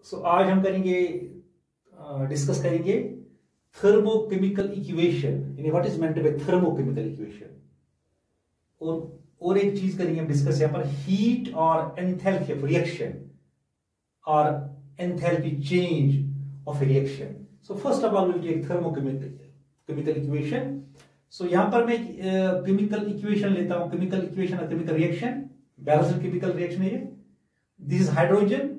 आज हम करेंगे डिस्कस करेंगे थर्मोकेमिकल इक्वेशन, यानी what is meant by thermochemical equation. और एक चीज करेंगे हम डिस्कस यहाँ पर, हीट और एंथैल्पी ऑफ रिएक्शन और enthalpy change of reaction. So first of all will take thermochemical equation. So यहां पर मैं केमिकल इक्वेशन लेता हूं, केमिकल इक्वेशन और chemical reaction, balanced chemical reaction है ये। This is hydrogen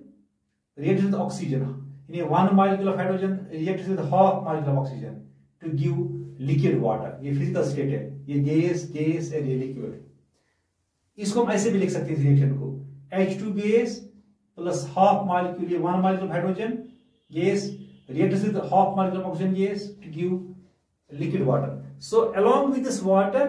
reacts with oxygen, in 1 molecule of hydrogen reacts with half molecule of oxygen to give liquid water। ये physical state है, ये gas और ये लिक्विड। इसको हम ऐसे भी लिख सकते हैं इस रिएक्शन को, H2 gas plus half molecule, ये 1 molecule of hydrogen gas reacts with half molecule of oxygen gas to give liquid water। So along with this water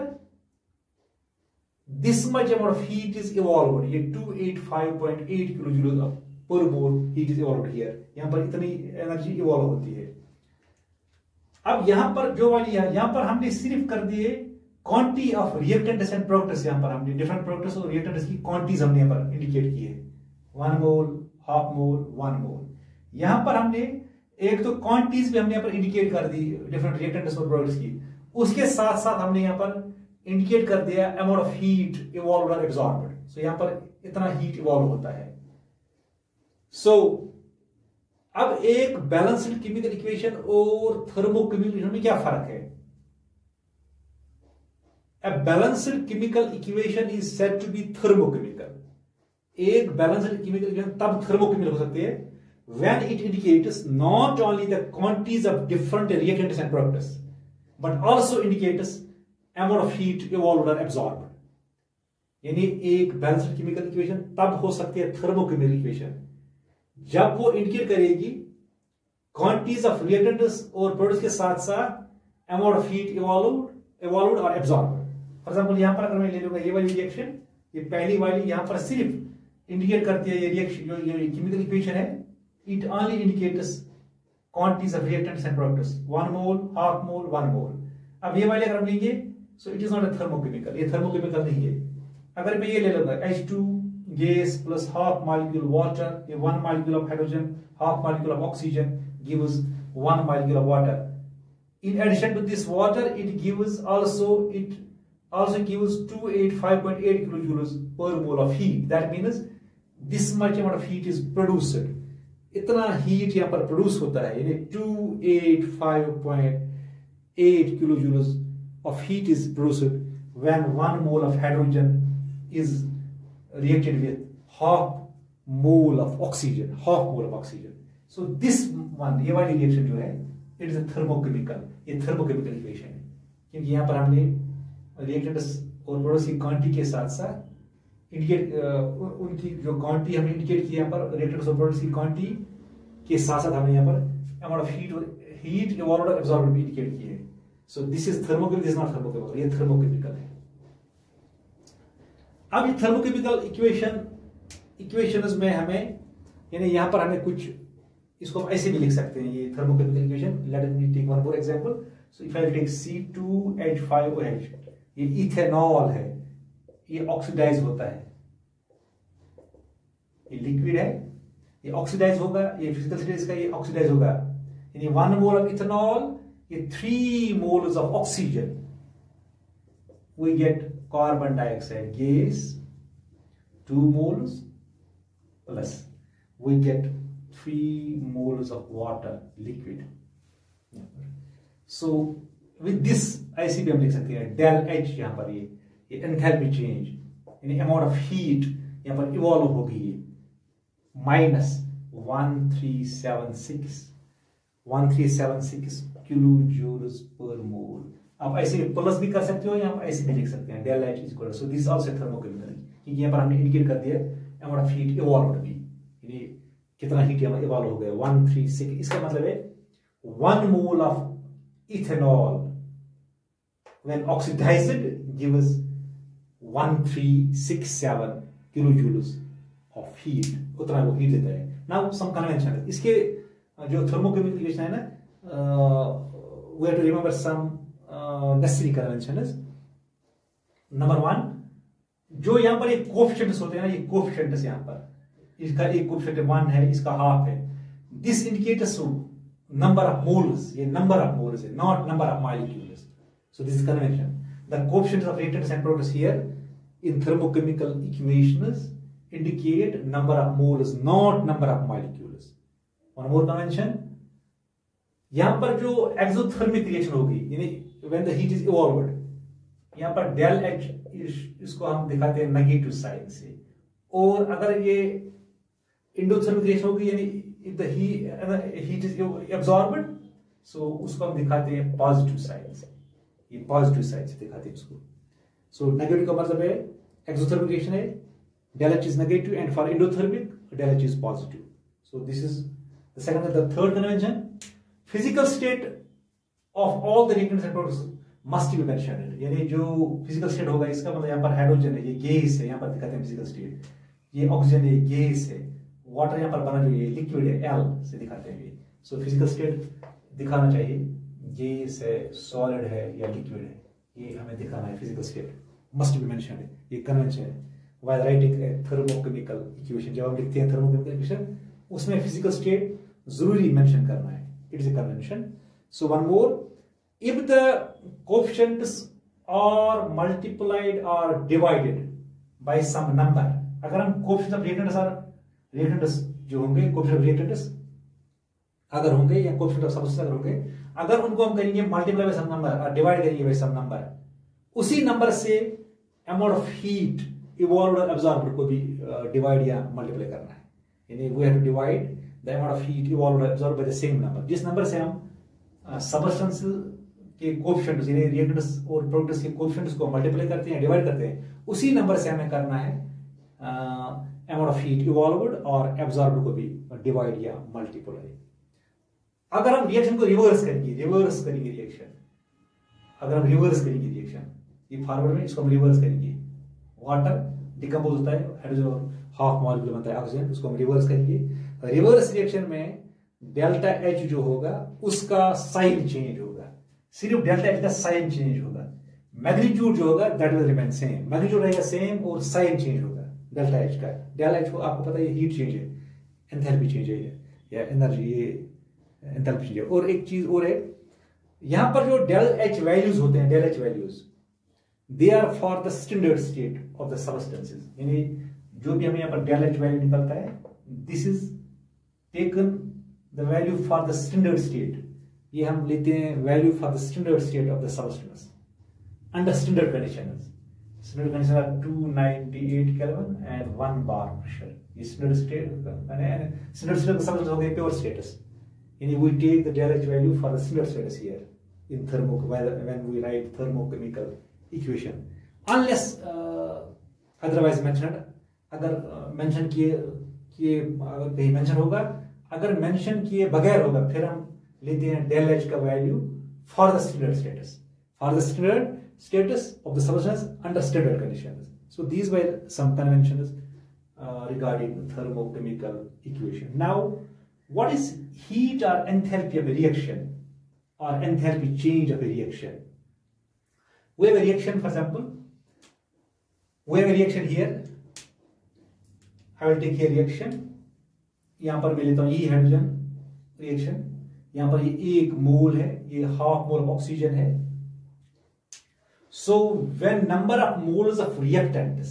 this much amount of heat is evolved, ये 285.8 kilojoule पर मोल heat is evolved here. यहां पर इतनी energy evolve होती है। अब यहां पर जो वाली है, यहां पर हमने सिर्फ कर दिए quantity of reactants and products. यहां पर हमने डिफरेंट प्रोडक्ट्स और रिएक्टेंट्स की क्वांटिटीज हमने यहां पर इंडिकेट की है, 1 मोल, हाफ मोल, 1 मोल। यहां पर हमने एक तो क्वांटिटीज भी हमने यहां पर इंडिकेट कर दी डिफरेंट रिएक्टेंट्स और प्रोडक्ट्स की, उसके साथ साथ हमने यहां पर इंडिकेट कर दिया अमाउंट ऑफ हीट इवॉल्व्ड और एब्सॉर्ब्ड। सो यहां पर इतना हीट इवॉल्व होता है। अब एक बैलेंस्ड केमिकल इक्वेशन और थर्मोकेमिकल इक्वेशन में क्या फर्क है? A balanced chemical equation is said to be thermochemical। एक बैलेंस्ड केमिकल इक्वेशन तब थर्मोकेमिकल हो सकती है when it indicates not only the quantities of different reactants and products but also indicates amount of heat evolved or absorbed। यानी एक balanced chemical equation तब हो सकती है थर्मोकेमिकल इक्वेशन जब वो इंडिकेट करेगी क्वांटिटीज ऑफ रिएक्टेंट्स और प्रोडक्ट्स के साथ साथ अमाउंट ऑफ हीट इवॉल्व्ड और एब्सॉर्ब्ड। फॉर एग्जांपल यहां पर अगर मैं ले लूंगा ये वाली रिएक्शन, ये पहली वाली यहां पर सिर्फ इंडिकेट करती है, ये रिएक्शन जो ये केमिकल इक्वेशन है, it only indicates quantities of reactants and products, 1 mole, half mole, 1 मोल। अब ये वाले अगर हम लेंगे सो it is not a thermochemical, ये थर्मोकेमिकल नहीं है। अगर मैं ये ले लूंगा H2 gas plus half molecule water, 1 molecule of hydrogen, half molecule of oxygen gives 1 molecule of water। In addition to this water, it also gives 285.8 kilojoules per mole of heat। That means this much amount of heat is produced। इतना heat यहाँ पर produce होता है, यानी 285.8 kilojoules of heat is produced when 1 mole of hydrogen is reacted with half mole of oxygen। So this one, ये वाली reaction जो है इट इज अ थर्मोकेमिकल, ये थर्मोकेमिकल इक्वेशन है, क्योंकि यहाँ पर हमने रिएक्टेंट्स और प्रोडक्ट्स की क्वांटिटी के साथ साथ इंडिकेट उनकी जो क्वांटिटी हमने इंडिकेट की यहाँ पर रिएक्टेंट्स और प्रोडक्ट्स की क्वांटिटी के साथ साथ हमने यहाँ पर अमाउंट ऑफ हीट इवॉल्व्ड और एब्सॉर्ब्ड भी इंडिकेट की है। So this is thermochemical, this is not thermochemical, ये थर्मोकेमिकल है। अब ये थर्मोकेमिकल इक्वेशंस में हमें, यानी यहां पर हमें कुछ इसको हम ऐसे भी लिख सकते हैं, ये thermochemical equation. Let me take one more example. So if I take C2H5OH, ये इथेनॉल है, ये ऑक्सीडाइज होता है, ये लिक्विड है, ये ऑक्सीडाइज होगा, ये फिजिकल स्टेट इसका, ये ऑक्सीडाइज होगा। यानी 1 मोल ऑफ इथेनॉल, ये 3 moles of oxygen, we get carbon dioxide gas 2 moles plus we get 3 moles of water liquid। so with this ऐसे भी हम लिख सकते हैं del H, यहां पर ये एंथैल्पी चेंज यानी अमाउंट ऑफ हीट यहां पर इवॉल्व होगी, ये -1376 किलो जूल्स पर मोल। आप ऐसे प्लस भी कर सकते हो, या आप ऐसे भी लिख सकते हैं del H is equal to, so this is also thermochemical, क्योंकि यहाँ पर हमने इंडिकेट कर दिया अमाउंट ऑफ हीट इवॉल्व्ड भी, यानी कितना हीट इवॉल्व हो गया 136। इसका मतलब है 1 mole of ethanol when oxidized gives 1367 kilojoules of heat, उतना वो हीट देता है। नाउ सम कन्वेंशन, इसके जो थर्मोकेमिकल इक्वेशन है ना, we have to remember some necessary conventions। Number 1, जो यहां पर एक कोएफिशिएंट्स होते हैं ना, ये कोएफिशिएंट्स यहां पर इसका एक कोएफिशिएंट 1 है, इसका हाफ है, this indicates number of moles, ये number of moles है, not number of molecules. So this is convention. The coefficients of reactants and products here in thermochemical equations indicate number of moles, not number of molecules. One more convention. यहाँ पर जो exothermic reaction होगी, यानी when the heat is evolved, यहाँ पर del H इसको हम दिखाते हैं नेगेटिव साइन से, और अगर ये endothermic reaction होगी, यानी if the heat is absorbed, so उसको हम दिखाते हैं पॉजिटिव साइड से, ये पॉजिटिव साइड से दिखाते हैं इसको. सो नेगेटिव का मतलब है एक्सोथर्मिक रिएक्शन है, del H is negative, and for endothermic del H is positive. So this is the second and the third convention. Physical state of all the reactants and products must be mentioned. यानी जो physical state होगा इसका मतलब यहाँ पर hydrogen है, ये gas है, यहाँ पर दिखाते हैं फिजिकल स्टेट, ये ऑक्सीजन है, गैस है, वाटर यहाँ पर बना जो ये लिक्विड है, एल से दिखाते हैं ये. सो फिजिकल स्टेट दिखाना चाहिए, गैस है, सॉलिड है या लिक्विड है, ये हमें दिखाना है. Physical state must be mentioned है, ये कन्वेंशन है. व्हाइल राइटिंग थर्मोकेमिकल इक्वेशन, जब हम लिखते हैं थर्मोकेमिकल इक्वेशन, उसमें फिजिकल स्टेट जरूरी मेंशन करना है. It is a convention. So one more, if the coefficients are multiplied और डिवाइडेड बाय सम नंबर, अगर हम कोएफिशिएंट्स ऑफ रिएक्टेंट्स और रिएक्टेंट्स जो होंगे, कोएफिशिएंट ऑफ रिएक्टेंट्स अगर होंगे या कोएफिशिएंट ऑफ सबस्टेंस अगर होंगे, अगर उनको हम करेंगे मल्टीप्लाई बाय सम नंबर और डिवाइड करेंगे बाय सम नंबर, उसी नंबर से अमाउंट ऑफ हीट इवॉल्व्ड और अब्सॉर्ब्ड को भी डिवाइड या मल्टीप्लाई करना है. यानी we have to divide the amount of heat evolved और absorbed by the same number. जिस नंबर से हम सबस्टेंस के कोएफिशिएंट्स यानी रिएक्टेंट्स और प्रोडक्ट्स के कोएफिशिएंट्स को मल्टीप्लाई करते हैं, डिवाइड करते हैं, उसी नंबर से हमें करना है अमाउंट ऑफ हीट इवॉल्व्ड और एब्सॉर्ब्ड को भी डिवाइड या मल्टीप्लाई. अगर हम रिएक्शन को रिवर्स करेंगे रिएक्शन, अगर हम रिवर्स करेंगे रिएक्शन, ये फॉरवर्ड में, इसको हम रिवर्स करेंगे, वाटर डिकम्पोज होता है, हाइड्रोजन और हाफ मॉलिक्यूल बनता है ऑक्सीजन, उसको हम रिवर्स करेंगे. रिवर्स रिएक्शन में डेल्टा एच जो होगा उसका साइन चेंज होगा, सिर्फ डेल्टा एच का साइन चेंज होगा, मैग्नीट्यूड जो होगा that will remain same, magnitude रहेगा सेम और साइन चेंज होगा डेल्टा एच का. डेल्टा एच को आपको पता है हीट चेंज है, एंथैल्पी चेंज है या एनर्जी, ये एंथैल्पी चेंज है. और एक चीज और है, यहां पर जो डेल एच वैल्यूज होते हैं, del H values, they are for the standard state of the substances. यानी जो भी हमें यहां पर डेल एच वैल्यू निकलता है, this is taken the value for the standard state. ये हम लेते हैं value for the standard state of the substance under standard conditions. Standard condition are 298 kelvin and 1 bar pressure. ये स्टैंडर्ड स्टेट स्टैंडर्ड स्टेट का substance हो गया pure states. यानी we take the del H value for the standard status here in when we write thermochemical equation, unless otherwise mentioned. अगर mention किए अगर कहीं mention होगा, अगर मेंशन किए बगैर होगा, फिर हम लेते हैं del H का value for the standard status, for the standard status of the substance under standard conditions. So these were some conventions regarding thermochemical equation. Now, what is heat or enthalpy of a reaction or enthalpy change of a reaction? We have a reaction, for example, we have a reaction here. I will take here reaction. यहाँ पर मैं लेता हूँ E hydrogen reaction, यहाँ पर ये 1 मोल है, ये हाफ मोल ऑक्सीजन है. So when number of moles of reactants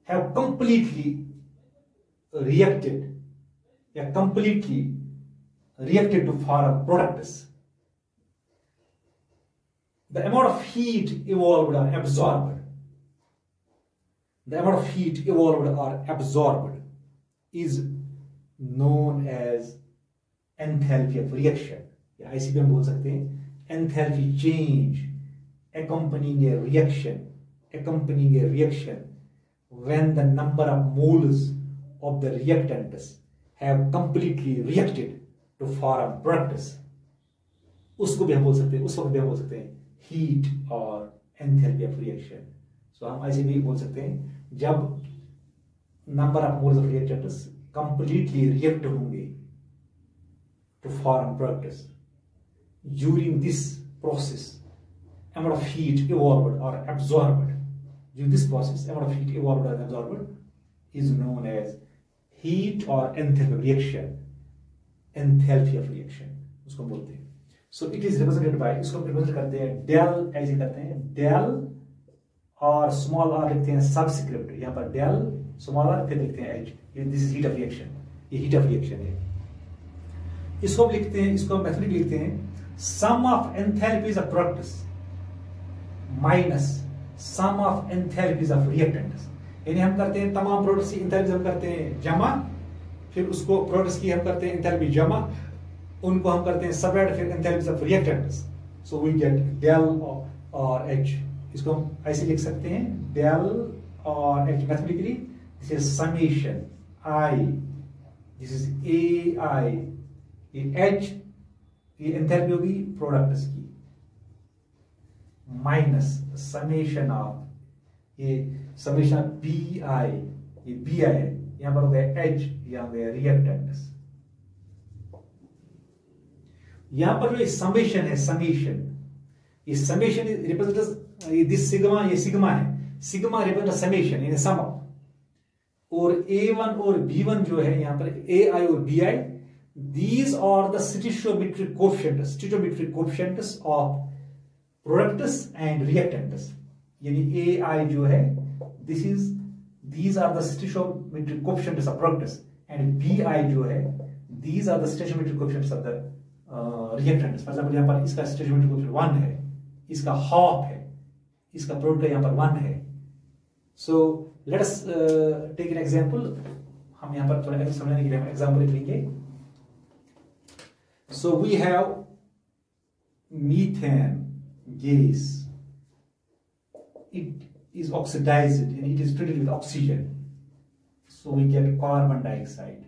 have completely reacted to form products, the amount of heat evolved or absorbed is known as enthalpy of reaction. ICP हम बोल सकते हैं enthalpy change accompanying a reaction when the number of moles of the reactants have completely reacted to form products. उसको भी हम बोल सकते हैं heat और enthalpy of reaction. So हम ICP बोल सकते हैं जब number of moles of reactants completely react होंगे to form products. During this process, amount of heat evolved or absorbed. During this process, amount of heat evolved or absorbed is known as heat और enthalpy reaction, enthalpy of reaction उसको बोलते हैं। So it is represented by, इसको represent करते हैं del, ऐसे करते हैं डेल और स्मॉल आर लिखते हैं सबस्क्रिप्ट, यहां पर डेल स्मॉल आर फिर लिखते हैं H, this is heat of reaction, ये हीट ऑफ रिएक्शन है। इसको हम लिखते हैं, इसको मैथमेटिक लिखते हैं sum of enthalpies of products minus sum of enthalpies of reactants, यानी हम करते हैं तमाम प्रोडक्ट्स की एंथैल्पी हम करते हैं जमा, फिर उसको प्रोडक्ट्स की हम करते हैं एंथैल्पी जमा, उनको हम करते हैं सेपरेट, फिर enthalpies of reactants, so we get del और एच। इसको हम ऐसे लिख सकते हैं डेल और H mathematically, this is summation i, this is a i, ये एच ये एंथैल्पी होगी प्रोडक्ट्स की, माइनस समेशन ऑफ ये समेशन ऑफ बी आई, ये बी आई है, यहां पर हो गया एच, यहां हो गया रिएक्टेंट्स। यहां पर जो समेशन है, समेशन, ये समेशन रिप्रेजेंट्स दिस सिग्मा, ये सिग्मा है, सिग्मा रिप्रेजेंट समेशन यानी सम ऑफ, और A1 और B1 जो है यहां पर AI और BI, these are the stoichiometric coefficients of products and reactants, यानी AI जो है these are the stoichiometric coefficients of products and BI जो है these are the stoichiometric coefficients of the reactants। For example यहां पर इसका stoichiometric coefficient 1 है, इसका हाफ है, इसका प्रोडक्ट यहां पर 1 है। So let us take an example, हम यहां पर थोड़ा समझने के लिए हम एग्जांपल लेंगे। So we have methane gas, it is oxidized and it is treated with oxygen, so we get carbon dioxide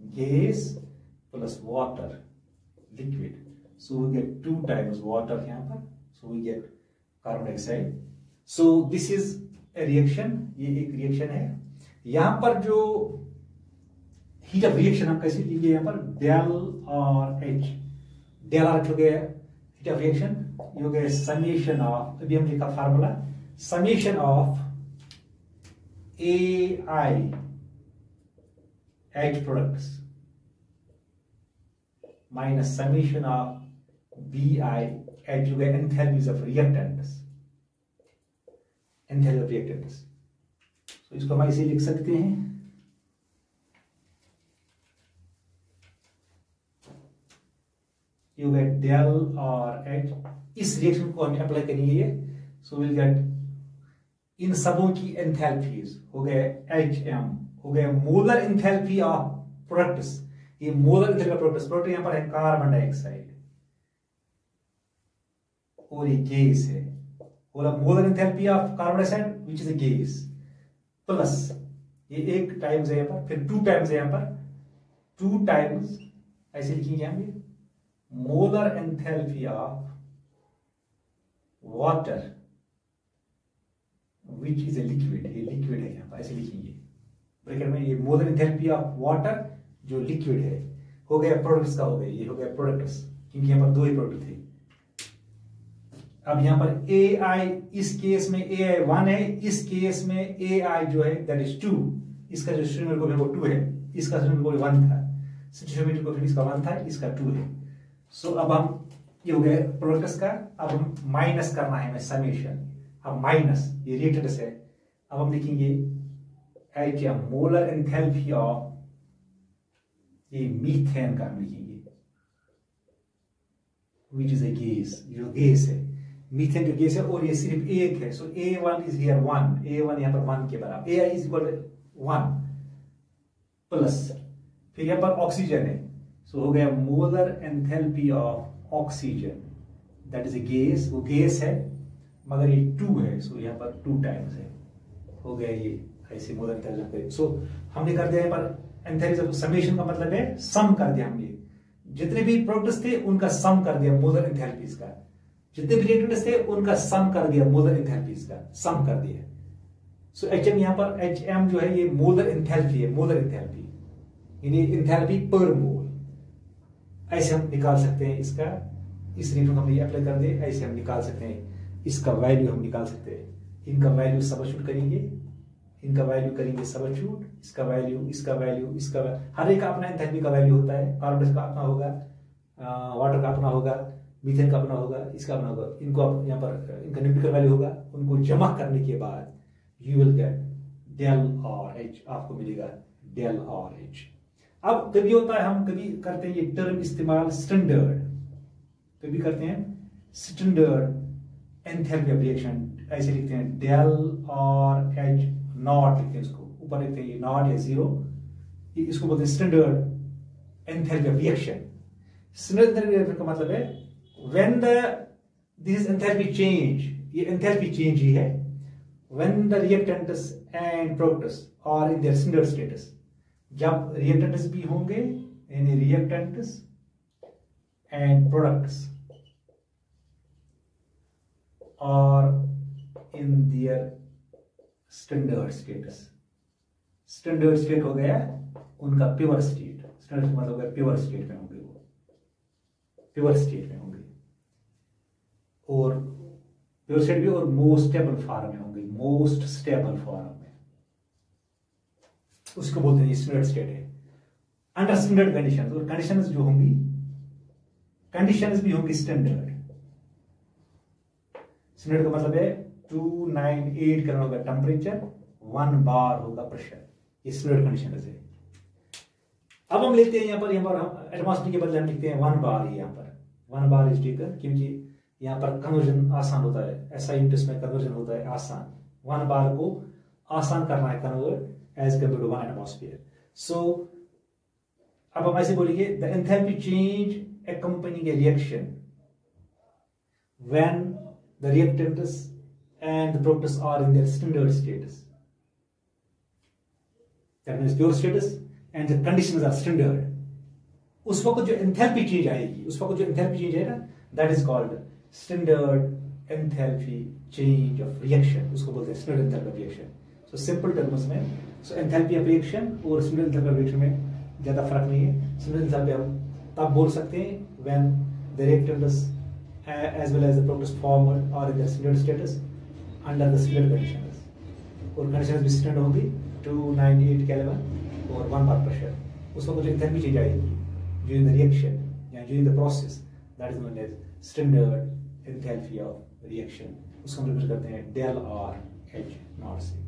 gas plus water liquid, so we get 2 times water यहाँ पर, so we get carbon dioxide। so this is a reaction, ये एक reaction है। यहां पर जो heat of reaction हम कैसे लिखेंगे, यहां पर डेल और एच, डेल और एच हो गया हीट ऑफ रिएक्शन, ये हो गया समेशन ऑफ, अभी हम लिखा formula summation of A I H products minus summation of B I H, हो गया enthalpies of reactants, enthalpy of reactants. तो इसको हम ऐसे लिख सकते हैं, यू गेट डेल और एच, इस रिएक्शन को हम अप्लाई करेंगे, सो विल गेट इन सबों की एंथैल्पीज हो गए एच एम, हो गए मोलर एंथैल्पी ऑफ प्रोडक्ट्स, ये molar enthalpy of products, product यहां पर है कार्बन डाइऑक्साइड और ये गैस है, और molar enthalpy of carbon dioxide which is a gas, plus ये एक टाइम्स है यहां पर, फिर 2 टाइम्स है यहां पर, 2 टाइम्स ऐसे लिखेंगे हम, molar enthalpy of water which is a liquid, ये लिक्विड है यहां पर, ऐसे लिखेंगे ब्रैकेट में, ये मोलर एंथैल्पी ऑफ वाटर जो लिक्विड है, हो गया प्रोडक्ट्स का, हो गया ये हो गया प्रोडक्ट्स, क्योंकि यहां पर 2 ही प्रोडक्ट थे। अब यहां पर ए आई, इस केस में ए आई 1 है, इस केस में ए आई जो है दैट इज 2, इसका जो स्टोइचोमेट्रिक कोएफिशिएंट वो 2 है, इसका स्टोइचोमेट्रिक कोएफिशिएंट 1 था, स्टोइचोमेट्रिक कोएफिशिएंट इसका 1 था, इसका 2 है। सो अब हम ये हो गया प्रोडक्ट्स का, अब हम माइनस करना है हमें समेशन, अब माइनस ये रिएक्टेंट्स है, अब हम लिखेंगे H M molar enthalpy of ये मीथेन का हम लिखेंगे विच इज ए गैस, जो गैस है मीथेन जो गैस है, और ये सिर्फ एक है, सो A1 इज हियर 1, A1 यहां पर 1 के बराबर, AI इज इक्वल 1 प्लस फिर यहां पर ऑक्सीजन है, सो हो गया molar enthalpy of oxygen that is a gas, वो गैस है मगर ये 2 है, सो यहां पर 2 टाइम्स है, हो गया ये ऐसे मोलर एंथैल्पी। सो हमने कर दिया यहां पर एंथैल्पी, समेशन का मतलब है सम कर दिया हमने, जितने भी प्रोडक्ट्स थे उनका सम कर दिया मोलर एंथैल्पीज का, जितने भी रिएक्टेंट्स थे उनका सम कर दिया मोलर एंथैल्पीज का, सम कर दिया। सो HM यहां पर HM जो है ये मोलर एंथैल्पी है, मोलर एंथैल्पी यानी एंथैल्पी पर मोल, ऐसे हम निकाल सकते हैं इसका, इस रिएक्शन को हम अप्लाई कर दे, ऐसे हम निकाल सकते हैं, इसका वैल्यू हम निकाल सकते हैं, इनका वैल्यू सब्स्टिट्यूट करेंगे, इनका वैल्यू करेंगे सब्स्टिट्यूट, इसका वैल्यू, इसका वैल्यू, इसका हर एक का अपना एंथैल्पी का वैल्यू होता है। कार्बन का अपना होगा, वाटर का अपना होगा, मीथेन का अपना होगा, इसका अपना होगा। इनको आप यहाँ पर इनका न्यूमेरिकल वैल्यू होगा, उनको जमा करने के बाद you will get del R H, आपको मिलेगा डेल आर एच। अब कभी होता है हम कभी करते हैं ये टर्म इस्तेमाल स्टैंडर्ड, कभी करते हैं स्टैंडर्ड एंथैल्पी ऑफ रिएक्शन, ऐसे लिखते हैं डेल आर एच नॉट, लिखते हैं इसको ऊपर लिखते हैं ये नॉट या जीरो, इसको बोलते हैं standard enthalpy of reaction. Standard enthalpy reaction का मतलब है when the this enthalpy change, ये एंथैल्पी चेंज ही है, when the reactants and products are in their standard states, जब रिएक्टेंट्स भी होंगे यानी reactants and products are in their standard states. Standard state हो गया उनका प्योर स्टेट, स्टैंडर्ड मतलब हो गया प्योर स्टेट में होंगे, वो प्योर स्टेट में होंगे, और प्योर स्टेट भी और मोस्ट स्टेबल फॉर्म में होंगे, मोस्ट स्टेबल फॉर्म में, उसको बोलते हैं स्टैंडर्ड स्टेट है। अंडर स्टैंडर्ड कंडीशंस, और कंडीशंस जो होंगी, कंडीशंस भी होंगी स्टैंडर्ड। स्टैंडर्ड का मतलब है 298 केल्विन होगा टेम्परेचर, 1 बार होगा प्रेशर, ये स्टैंडर्ड कंडीशन है। अब हम लेते हैं यहाँ पर हम एटमॉस्फेयर के बदले हम लिखते हैं 1 बार ही, यहाँ पर 1 बार इज टेकन, क्योंकि यहाँ पर कन्वर्जन आसान होता है, ऐसा यूनिट्स में कन्वर्जन होता है आसान, 1 बार को आसान करना है convert as compare to 1 atmosphere. So अब हम ऐसे बोलेंगे the enthalpy change accompanying a reaction when the reactants and the products are in their standard status. That means pure status and the conditions are standard. उस वक्त जो enthalpy change आएगी, उस वक्त जो एंथैल्पी चेंज आएगा, that is called standard enthalpy change of reaction, उसको बोलते हैं standard enthalpy of reaction. So simple terms में सो एंथैल्पी ऑफ रिएक्शन और स्टैंडर्ड एंथैल्पी ऑफ रिएक्शन में ज्यादा फर्क नहीं है। स्टैंडर्ड एंथैल्पी हम तब बोल सकते हैं when the reactants as well as the products formed are in the standard status under the standard conditions, और कंडीशंस भी स्टैंडर्ड होंगी 298 केल्विन और 1 बार प्रेशर। उस वक्त जो एंथैल्पी चेंज आएगी ड्यूरिंग द रिएक्शन या during the process, that is known as standard enthalpy of reaction, उसको हम रिप्रेजेंट करते हैं डेल आर एच नॉट से।